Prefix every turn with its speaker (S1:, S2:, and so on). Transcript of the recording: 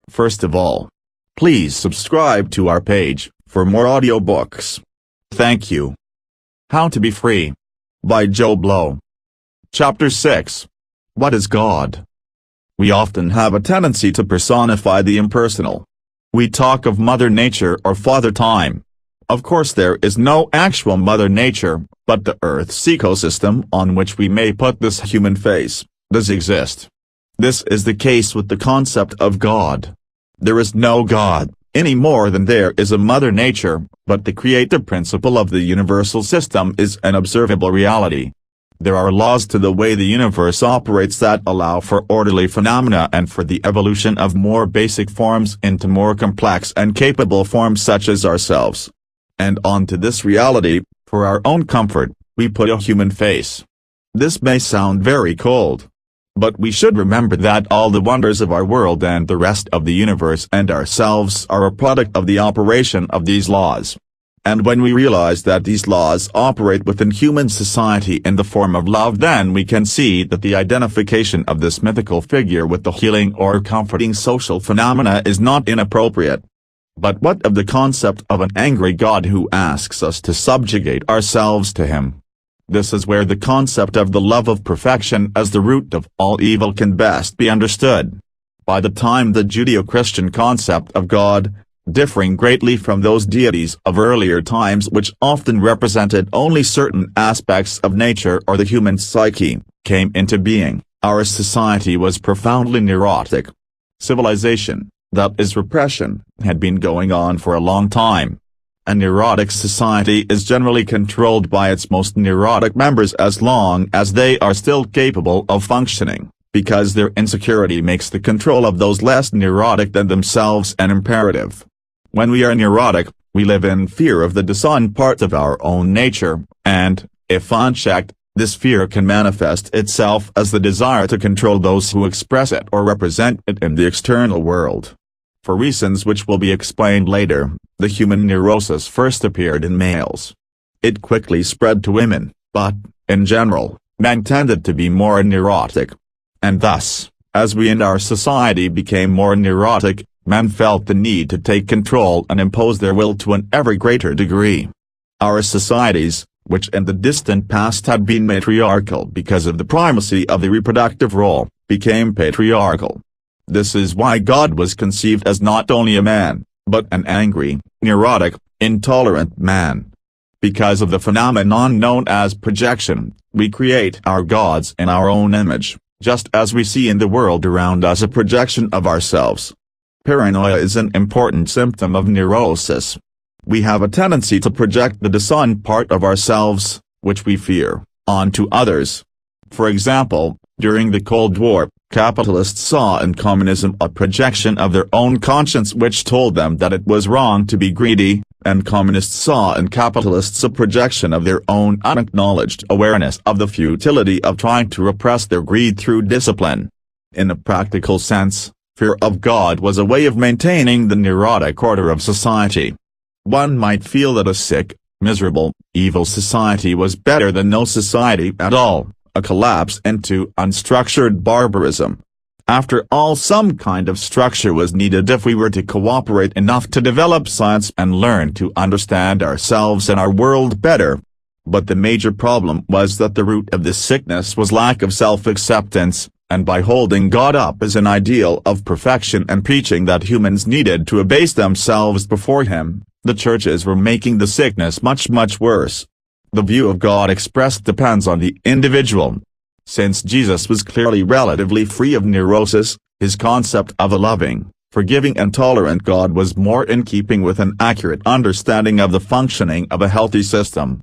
S1: First of all, please subscribe to our page for more audiobooks. Thank you. How to Be Free by Joe Blow. Chapter 6. What is God? We often have a tendency to personify the impersonal. We talk of Mother Nature or Father Time. Of course there is no actual Mother Nature, but the Earth's ecosystem on which we may put this human face, does exist. This is the case with the concept of God. There is no God, any more than there is a Mother Nature, but the creative principle of the universal system is an observable reality. There are laws to the way the universe operates that allow for orderly phenomena and for the evolution of more basic forms into more complex and capable forms such as ourselves. And onto this reality, for our own comfort, we put a human face. This may sound very cold. But we should remember that all the wonders of our world and the rest of the universe and ourselves are a product of the operation of these laws. And when we realize that these laws operate within human society in the form of love, then we can see that the identification of this mythical figure with the healing or comforting social phenomena is not inappropriate. But what of the concept of an angry God who asks us to subjugate ourselves to him? This is where the concept of the love of perfection as the root of all evil can best be understood. By the time the Judeo-Christian concept of God, differing greatly from those deities of earlier times which often represented only certain aspects of nature or the human psyche, came into being, our society was profoundly neurotic. Civilization, that is repression, had been going on for a long time. A neurotic society is generally controlled by its most neurotic members as long as they are still capable of functioning, because their insecurity makes the control of those less neurotic than themselves an imperative. When we are neurotic, we live in fear of the dishonest part of our own nature, and, if unchecked, this fear can manifest itself as the desire to control those who express it or represent it in the external world. For reasons which will be explained later, the human neurosis first appeared in males. It quickly spread to women, but, in general, men tended to be more neurotic. And thus, as we and our society became more neurotic, men felt the need to take control and impose their will to an ever greater degree. Our societies, which in the distant past had been matriarchal because of the primacy of the reproductive role, became patriarchal. This is why God was conceived as not only a man, but an angry, neurotic, intolerant man. Because of the phenomenon known as projection, we create our gods in our own image, just as we see in the world around us a projection of ourselves. Paranoia is an important symptom of neurosis. We have a tendency to project the dishonest part of ourselves, which we fear, onto others. For example, during the Cold War, capitalists saw in communism a projection of their own conscience which told them that it was wrong to be greedy, and communists saw in capitalists a projection of their own unacknowledged awareness of the futility of trying to repress their greed through discipline. In a practical sense, fear of God was a way of maintaining the neurotic order of society. One might feel that a sick, miserable, evil society was better than no society at all, a collapse into unstructured barbarism. After all, some kind of structure was needed if we were to cooperate enough to develop science and learn to understand ourselves and our world better. But the major problem was that the root of this sickness was lack of self-acceptance, and by holding God up as an ideal of perfection and preaching that humans needed to abase themselves before him, the churches were making the sickness much worse. The view of God expressed depends on the individual. Since Jesus was clearly relatively free of neurosis, his concept of a loving, forgiving and tolerant God was more in keeping with an accurate understanding of the functioning of a healthy system.